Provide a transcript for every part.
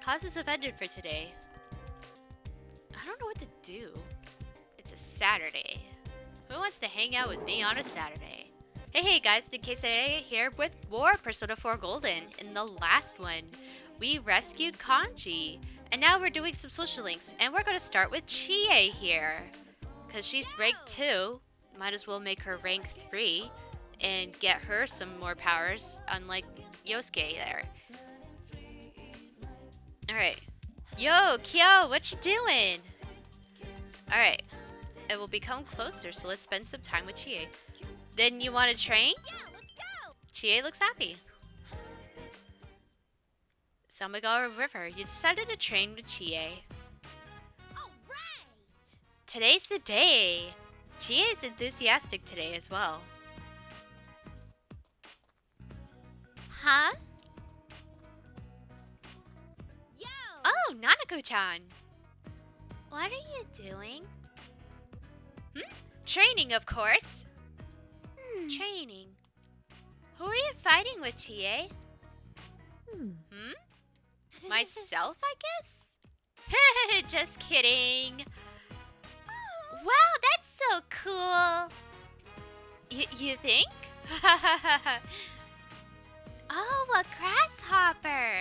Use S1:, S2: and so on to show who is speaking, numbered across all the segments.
S1: Classes have ended for today. I don't know what to do. It's a Saturday. Who wants to hang out with me on a Saturday? Hey guys, Nikesei here with more Persona 4 Golden. In the last one, we rescued Kanji. And now we're doing some social links. And we're going to start with Chie here. Because she's rank 2. Might as well make her rank 3. And get her some more powers, unlike Yosuke there. Alright. Yo, Kyo, what you doing? Alright. It will become closer, so let's spend some time with Chie. Then you want to train?
S2: Yeah, let's go!
S1: Chie looks happy. Samagawa River, you decided to train with Chie.
S2: Alright!
S1: Today's the day. Chie is enthusiastic today as well. Huh?
S2: Yo!
S1: Oh, Nanako-chan. What are you doing? Training, of course. Training. Who are you fighting with, Chie? Myself, I guess? Just kidding. Wow, that's so cool. You think? Oh, a grasshopper.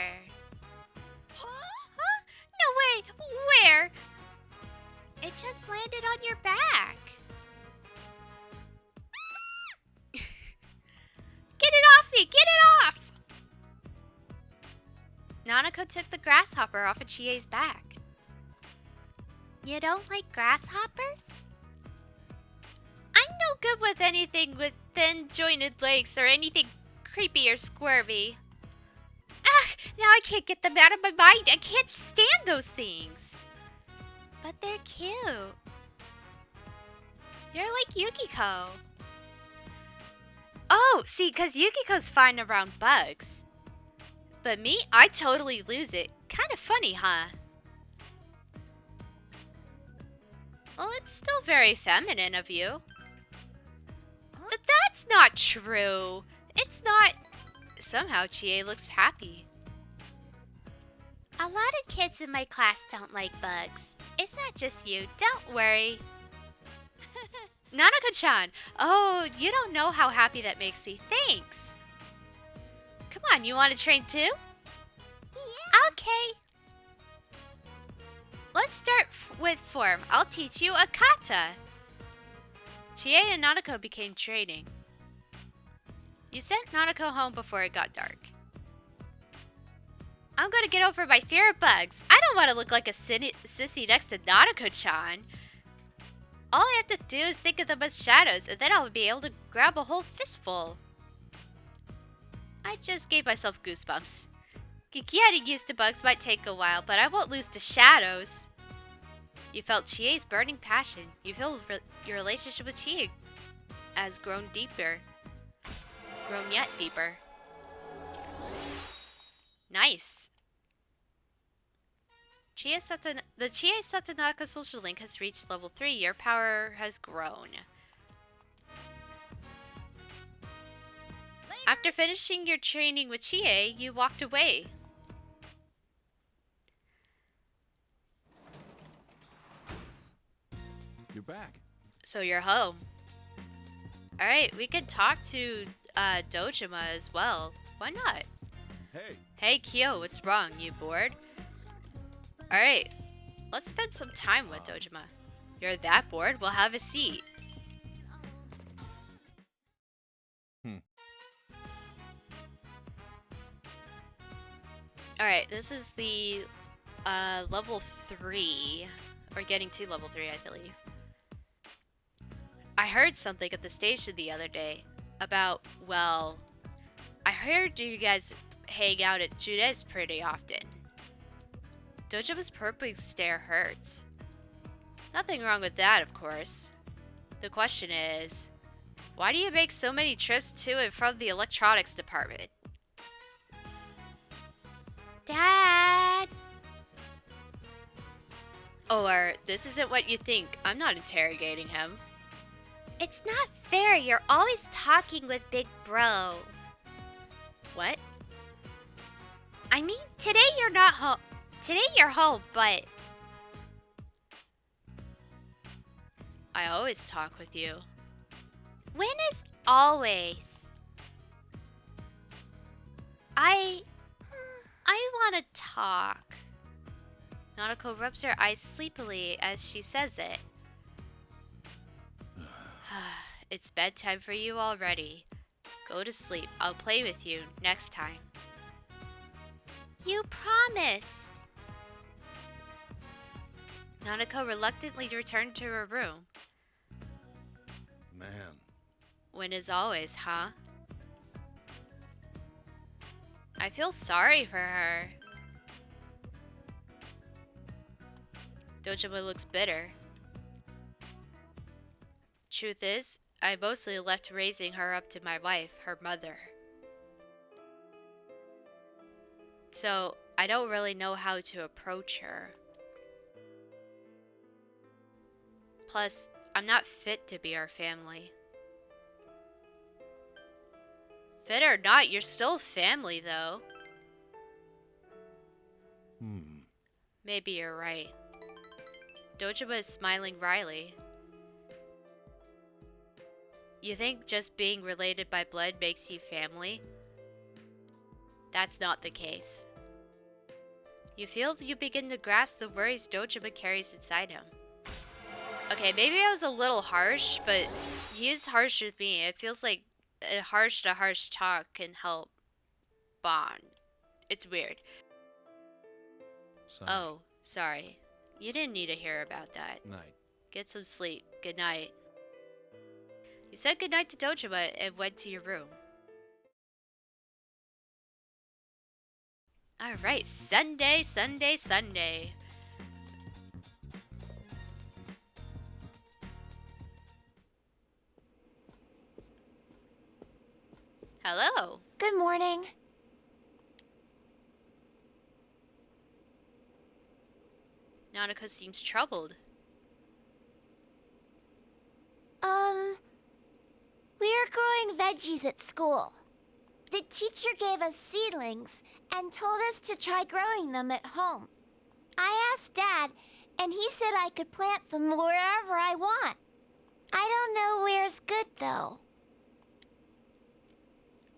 S1: Huh? No way. Where? It just landed on your back. Get it off me! Get it off! Nanako took the grasshopper off of Chie's back. You don't like grasshoppers? I'm no good with anything with thin jointed legs or anything creepy or squirmy. Ah, now I can't get them out of my mind. I can't stand those things. But they're cute. You're like Yukiko. Oh, see, because Yukiko's fine around bugs. But me, I totally lose it. Kind of funny, huh? Well, it's still very feminine of you. But that's not true. It's not. Somehow, Chie looks happy. A lot of kids in my class don't like bugs. It's not just you. Don't worry. Nanako-chan. Oh, you don't know how happy that makes me. Thanks. Come on, you want to train too?
S2: Yeah!
S1: Okay. Let's start with form. I'll teach you a kata. Chie and Nanako became training. You sent Nanako home before it got dark. I'm going to get over my fear of bugs. I don't want to look like a sissy next to Nanako-chan. All I have to do is think of them as shadows, and then I'll be able to grab a whole fistful. I just gave myself goosebumps. Getting used to bugs might take a while, but I won't lose to shadows. You felt Chie's burning passion. You feel your relationship with Chie has grown deeper. Grown yet deeper. Nice. The Chie Satonaka social link has reached level 3. Your power has grown.
S2: Later.
S1: After finishing your training with Chie, you walked away.
S3: You're back.
S1: So you're home. Alright, we could talk to Dojima as well. Why not?
S3: Hey,
S1: Hey Kyo, what's wrong? You bored? Alright, let's spend some time with Dojima. You're that bored? We'll have a seat. Alright, this is the level 3. Or getting to level 3, I believe. I heard something at the station the other day about, well, I heard you guys hang out at Jude's pretty often. Dojima's purple stare hurts. Nothing wrong with that, of course. The question is, why do you make so many trips to and from the electronics department? Dad! Or, this isn't what you think. I'm not interrogating him. It's not fair. You're always talking with Big Bro. What? I mean, today you're not home. Today you're home, but I always talk with you. When is always? I want to talk. Nautical rubs her eyes sleepily as she says it. It's bedtime for you already. Go to sleep. I'll play with you next time. You promise. Nanako reluctantly returned to her room.
S3: Man.
S1: When as always, huh? I feel sorry for her. Dojima looks bitter. Truth is, I mostly left raising her up to my wife, her mother. So, I don't really know how to approach her. Plus, I'm not fit to be our family. Fit or not, you're still family, though. Maybe you're right. Dojima is smiling wryly. You think just being related by blood makes you family? That's not the case. You feel you begin to grasp the worries Dojima carries inside him. Okay, maybe I was a little harsh, but he is harsh with me. It feels like a harsh to harsh talk can help bond. It's weird.
S3: Sorry.
S1: Oh, sorry. You didn't need to hear about that.
S3: Night.
S1: Get some sleep. Good night. You said goodnight to Dojima and went to your room. Alright, Sunday, Sunday, Sunday. Hello.
S2: Good morning.
S1: Nanako seems troubled.
S2: We're growing veggies at school. The teacher gave us seedlings and told us to try growing them at home. I asked Dad, and he said I could plant them wherever I want. I don't know where's good, though.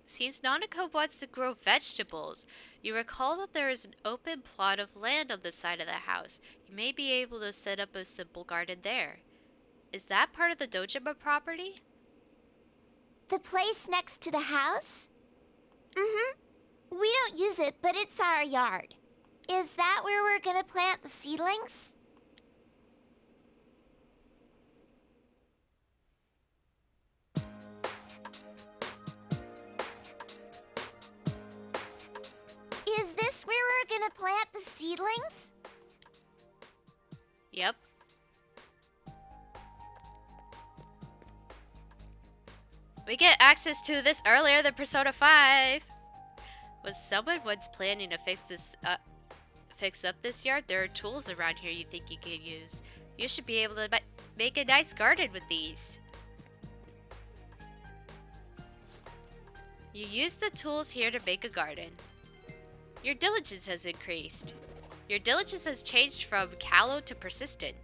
S1: Seems Nanako wants to grow vegetables. You recall that there is an open plot of land on the side of the house. You may be able to set up a simple garden there. Is that part of the Dojima property?
S2: The place next to the house? Mm-hmm. We don't use it, but it's our yard. Is that where we're gonna plant the seedlings? Is this where we're gonna plant the seedlings?
S1: Yep. We get access to this earlier than Persona 5. Was someone once planning to fix up this yard? There are tools around here you think you could use. You should be able to make a nice garden with these. You use the tools here to make a garden. Your diligence has increased. Your diligence has changed from callow to persistent.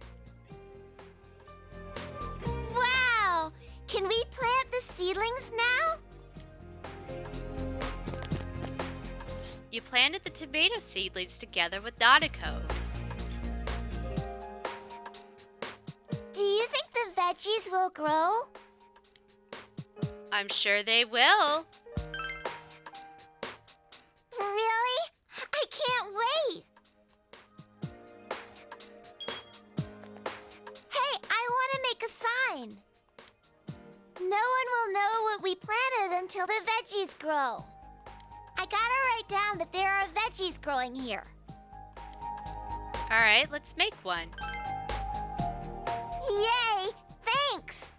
S2: Wow! Can we plant the seedlings now?
S1: You planted the tomato seedlings together with Nanako.
S2: Do you think the veggies will grow?
S1: I'm sure they will.
S2: Really? I can't wait! Hey, I want to make a sign. No one will know what we planted until the veggies grow. I gotta write down that there are veggies growing here.
S1: Alright, let's make one.
S2: Yay! Thanks!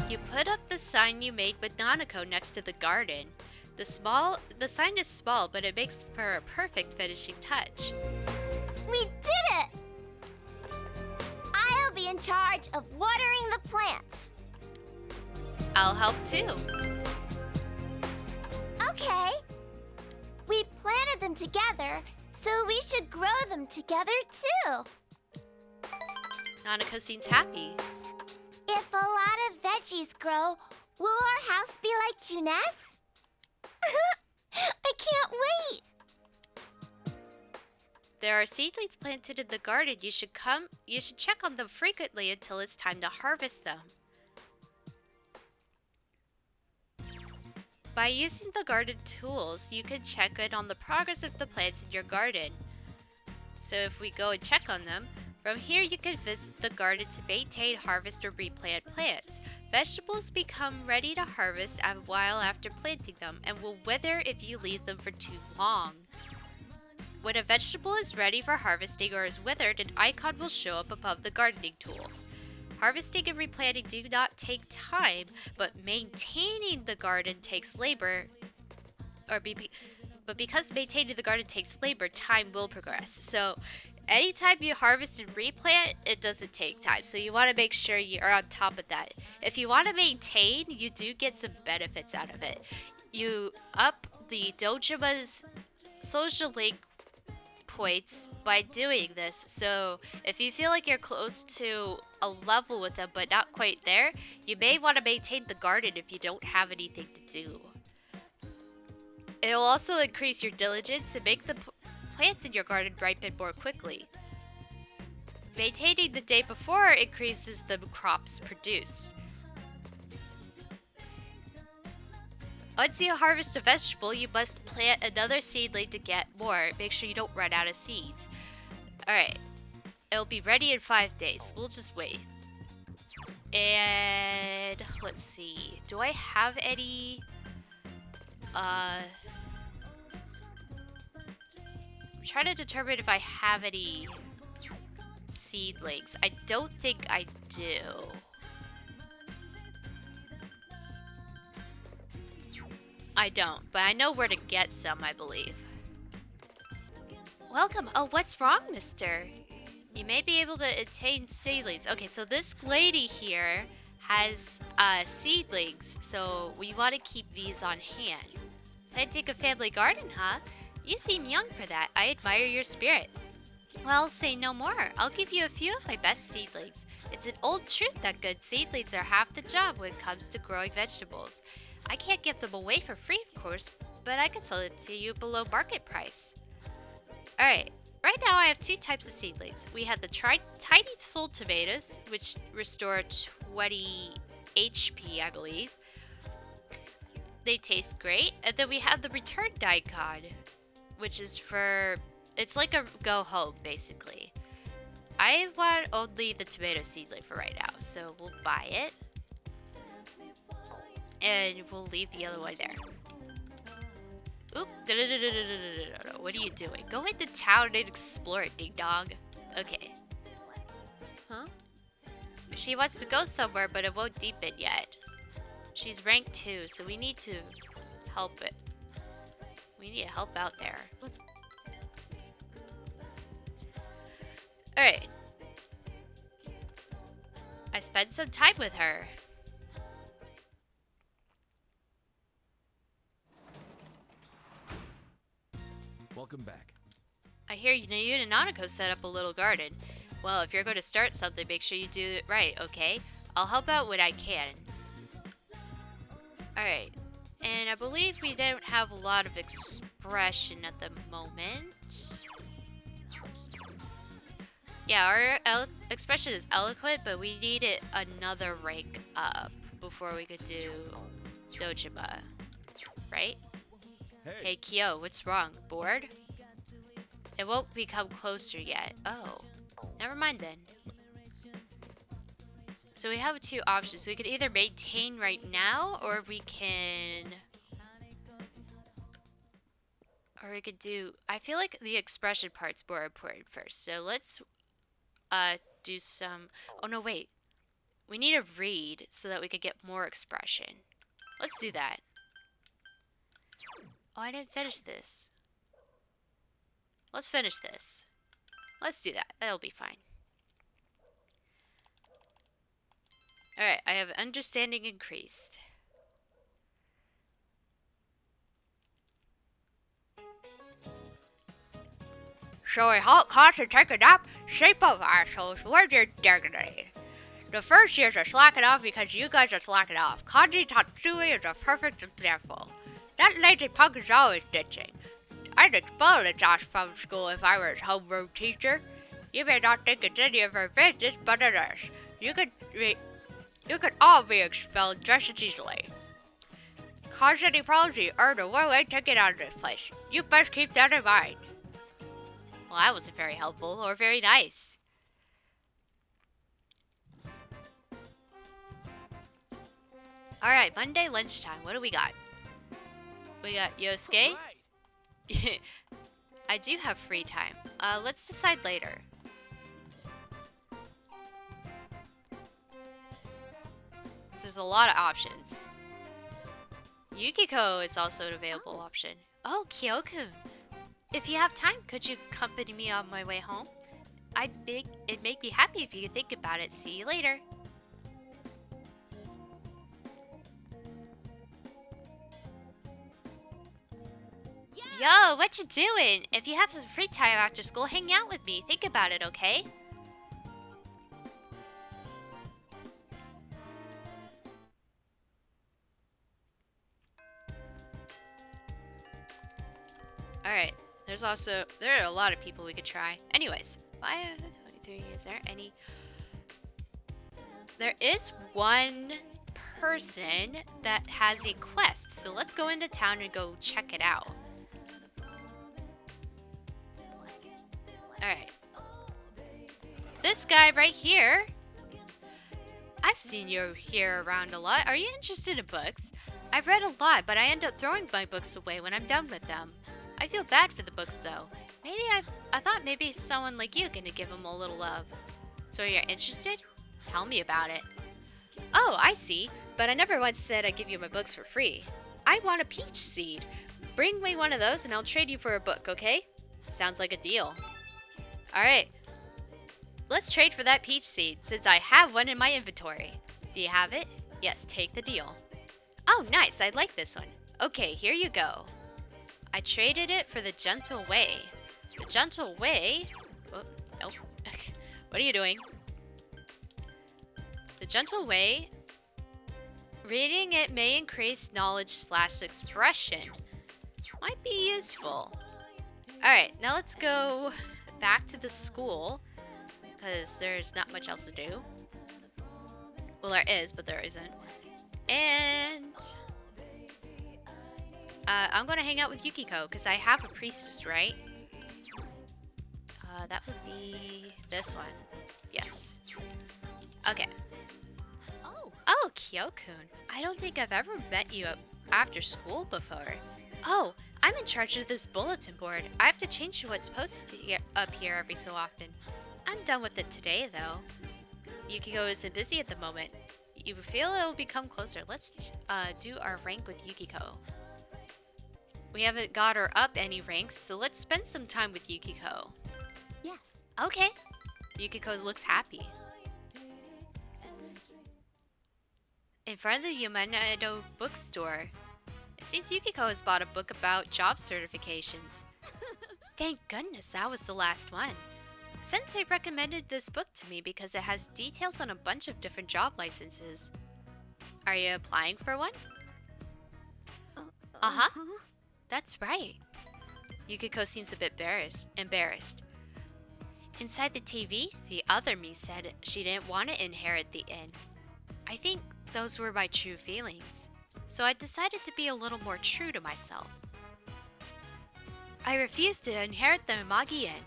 S1: You put up the sign you made with Nanako next to the garden. The sign is small, but it makes for a perfect finishing touch.
S2: We did it! I'll be in charge of watering the plants.
S1: I'll help too.
S2: Okay. We planted them together, so we should grow them together too.
S1: Nanako seems happy.
S2: If a lot of veggies grow, will our house be like Juness? I can't wait!
S1: There are seedlings planted in the garden. You should check on them frequently until it's time to harvest them. By using the garden tools, you can check in on the progress of the plants in your garden. So if we go and check on them, from here you can visit the garden to maintain, harvest, or replant plants. Vegetables become ready to harvest a while after planting them and will wither if you leave them for too long. When a vegetable is ready for harvesting or is withered, an icon will show up above the gardening tools. Harvesting and replanting do not take time, but maintaining the garden takes labor. But because maintaining the garden takes labor, time will progress. So anytime you harvest and replant, it doesn't take time. So you want to make sure you are on top of that. If you want to maintain, you do get some benefits out of it. You up the Dojima's social link points by doing this. So if you feel like you're close to a level with them but not quite there, you may want to maintain the garden if you don't have anything to do. It'll also increase your diligence and make the plants in your garden ripen more quickly. Maintaining the day before increases the crops produced. Once you harvest a vegetable, you must plant another seedling to get more. Make sure you don't run out of seeds. Alright. It'll be ready in 5 days. We'll just wait. And let's see. Do I have any... I'm trying to determine if I have any seedlings. I don't think I do. I don't, but I know where to get some, I believe. Welcome. Oh, what's wrong, mister? You may be able to attain seedlings. Okay, so this lady here has seedlings, so we want to keep these on hand. Scientific family garden, huh? You seem young for that. I admire your spirit. Well, say no more. I'll give you a few of my best seedlings. It's an old truth that good seedlings are half the job when it comes to growing vegetables. I can't give them away for free, of course, but I can sell it to you below market price. Alright, right now I have 2 types of seedlings. We have the tiny soul tomatoes, which restore 20 HP, I believe. They taste great. And then we have the return daikon, which is for... it's like a go home, basically. I want only the tomato seedling for right now, so we'll buy it. And we'll leave the other one there. Oop. No. What are you doing? Go into town and explore it, ding dong. Okay. Huh? She wants to go somewhere, but it won't deepen yet. She's rank 2, so we need to help it. We need to help out there. Let's... Alright. I spent some time with her.
S3: Welcome back.
S1: I hear you and Nanako set up a little garden. Well, if you're going to start something, make sure you do it right, okay? I'll help out when I can. Alright. And I believe we don't have a lot of expression at the moment. Oops. Yeah, our expression is eloquent, but we need it another rank up before we could do Dojima. Right? Hey, Kyo, what's wrong? Bored? It won't become closer yet. Oh. Never mind then. So we have 2 options. We could either maintain right now, or we can... or we could do... I feel like the expression part's more important first. So let's do some... oh no, wait. We need to read so that we could get more expression. Let's do that. Oh, I didn't finish this. Let's finish this. Let's do that. That'll be fine. Alright, I have understanding increased. So a hot car to take a nap? Shape up, assholes. Where's your dignity? The first years are slacking off because you guys are slacking off. Kanji Tatsui is a perfect example. That lazy punk is always ditching. I'd expel his ass from school if I were his homeroom teacher. You may not think it's any of our business, but it is. You could all be expelled just as easily. Cause any problems, you earn a one-way ticket out of this place. You best keep that in mind. Well, that wasn't very helpful or very nice. Alright, Monday lunchtime. What do we got? We got Yosuke. I do have free time. Let's decide later. There's a lot of options. Yukiko is also an available option. Oh, Kyokun. If you have time, could you accompany me on my way home? It'd make me happy if you could think about it. See you later. Yo, what you doing? If you have some free time after school, hang out with me. Think about it, okay? Alright, there are a lot of people we could try. Anyways, 523, is there any? There is one person that has a quest, so let's go into town and go check it out. Alright. This guy right here. I've seen you here around a lot. Are you interested in books? I've read a lot, but I end up throwing my books away when I'm done with them. I feel bad for the books, though. I thought maybe someone like you could give them a little love. So you're interested? Tell me about it. Oh, I see. But I never once said I'd give you my books for free. I want a peach seed. Bring me one of those and I'll trade you for a book, okay? Sounds like a deal. Alright. Let's trade for that peach seed, since I have one in my inventory. Do you have it? Yes, take the deal. Oh, nice. I like this one. Okay, here you go. I traded it for the gentle way. The gentle way? Oh, nope. What are you doing? The gentle way. Reading it may increase knowledge/expression. Might be useful. Alright, now let's go back to the school. Because there's not much else to do. Well, there is, but there isn't. And I'm going to hang out with Yukiko, because I have a priestess, right? That would be this one. Yes. Okay. Oh, Kyokun. I don't think I've ever met you after school before. Oh, I'm in charge of this bulletin board. I have to change what's posted up here every so often. I'm done with it today, though. Yukiko isn't busy at the moment. You feel it'll become closer. Let's do our rank with Yukiko. We haven't got her up any ranks, so let's spend some time with Yukiko.
S2: Yes.
S1: Okay. Yukiko looks happy. In front of the Yamano bookstore. It seems Yukiko has bought a book about job certifications. Thank goodness that was the last one. Sensei recommended this book to me because it has details on a bunch of different job licenses. Are you applying for one? Uh-huh. That's right. Yukiko seems a bit embarrassed. Inside the TV, the other me said she didn't want to inherit the inn. I think those were my true feelings. So I decided to be a little more true to myself. I refused to inherit the Imagi inn.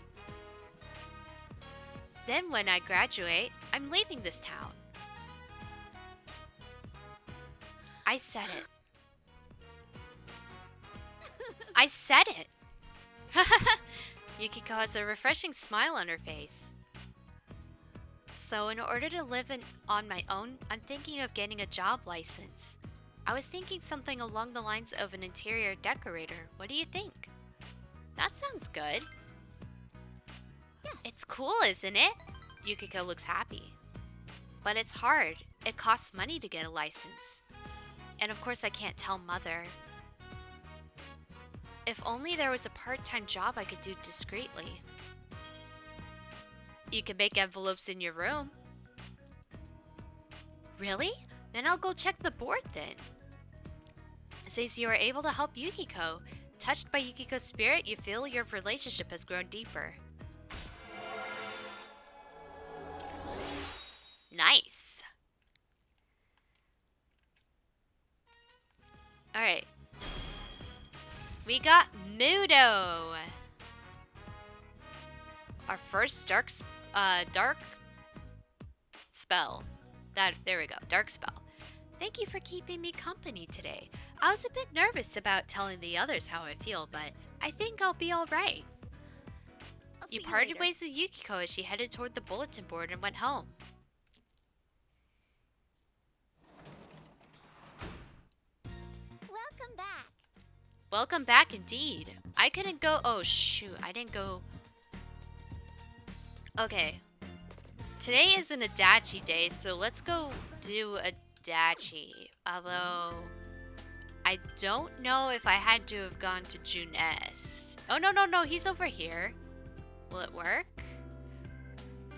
S1: Then when I graduate, I'm leaving this town. I said it. I said it! Yukiko has a refreshing smile on her face. So in order to live on my own, I'm thinking of getting a job license. I was thinking something along the lines of an interior decorator. What do you think? That sounds good.
S2: Yes.
S1: It's cool, isn't it? Yukiko looks happy. but it's hard. It costs money to get a license. And of course I can't tell Mother. If only there was a part-time job I could do discreetly. You can make envelopes in your room. Really? Then I'll go check the board then. Since you are able to help Yukiko. Touched by Yukiko's spirit, you feel your relationship has grown deeper. Nice. Alright. We got Mudo. Our first dark spell. There we go. Dark spell. Thank you for keeping me company today. I was a bit nervous about telling the others how I feel, but I think I'll be alright. You parted ways with Yukiko as she headed toward the bulletin board and went home.
S2: Welcome back.
S1: Welcome back indeed. I couldn't go. Oh shoot, I didn't go. Okay. Today isn't a Dachi day, so let's go do a Dachi. Although, I don't know if I had to have gone to Junes. Oh, no, he's over here. Will it work?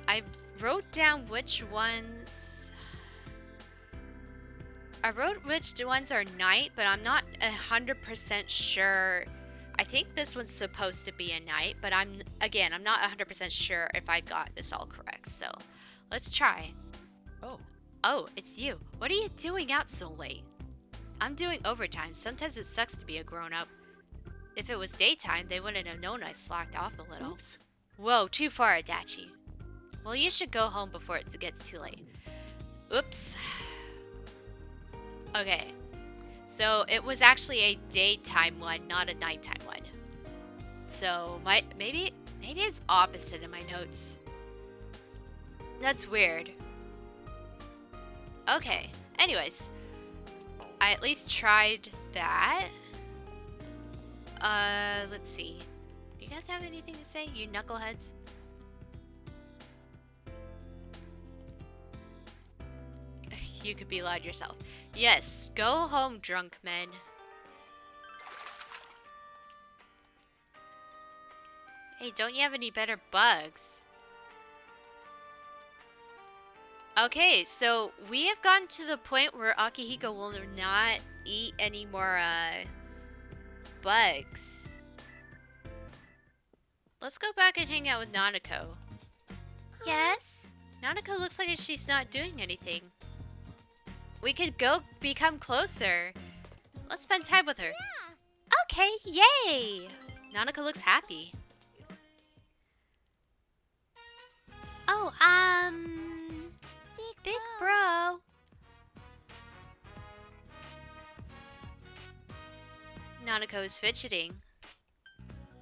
S1: I wrote down which ones... I wrote which ones are night, but I'm not 100% sure. I think this one's supposed to be a night, but I'm not 100% sure if I got this all correct, so let's try. Oh, it's you. What are you doing out so late? I'm doing overtime. Sometimes it sucks to be a grown-up. If it was daytime, they wouldn't have known I slacked off a little. Oops. Whoa, too far, Adachi. Well, you should go home before it gets too late. Oops. Okay. So, it was actually a daytime one, not a nighttime one. So, maybe it's opposite in my notes. That's weird. Okay. Anyways, I at least tried that. Let's see. Do you guys have anything to say, you knuckleheads? You could be loud yourself. Yes, go home, drunk men. Hey, don't you have any better bugs? Okay, so we have gotten to the point where Akihiko will not eat any more bugs. Let's go back and hang out with Nanako. Yes? Nanako looks like if she's not doing anything. We could go become closer. Let's spend time with her.
S2: Yeah.
S1: Okay, yay! Nanako looks happy. Oh, Big bro. Nanako is fidgeting.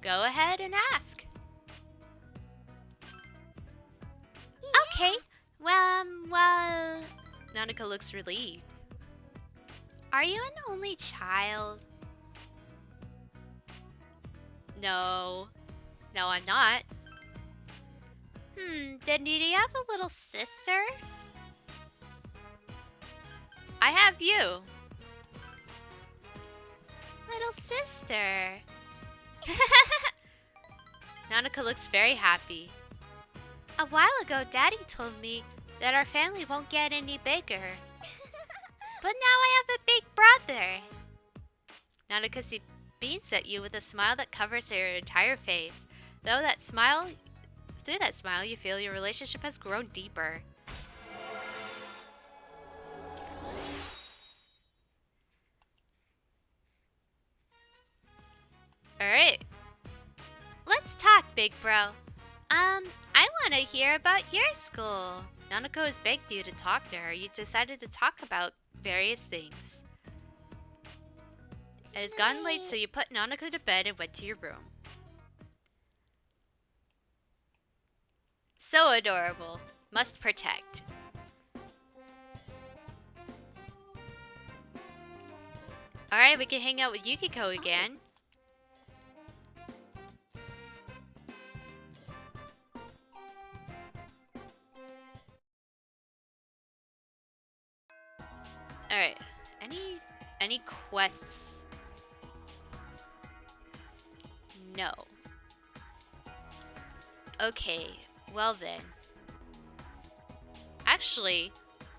S1: Go ahead and ask.
S2: Yeah.
S1: Okay. Well... Nanako looks relieved. Are you an only child? No. No, I'm not. Then do you have a little sister? I have you. Little sister. Nanako looks very happy. A while ago, Daddy told me that our family won't get any bigger. But now I have a big brother. Nanako beams at you with a smile that covers her entire face. Through that smile, you feel your relationship has grown deeper. Alright. Let's talk, big bro. I want to hear about your school. Nanako has begged you to talk to her. You decided to talk about various things. It has gotten late, so you put Nanako to bed and went to your room. So adorable. Must protect. Alright, we can hang out with Yukiko again. Alright. Any quests? No. Okay, well then. Actually,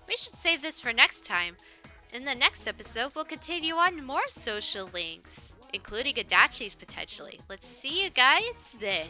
S1: we should save this for next time. In the next episode, we'll continue on more social links, including Adachi's potentially. Let's see you guys then.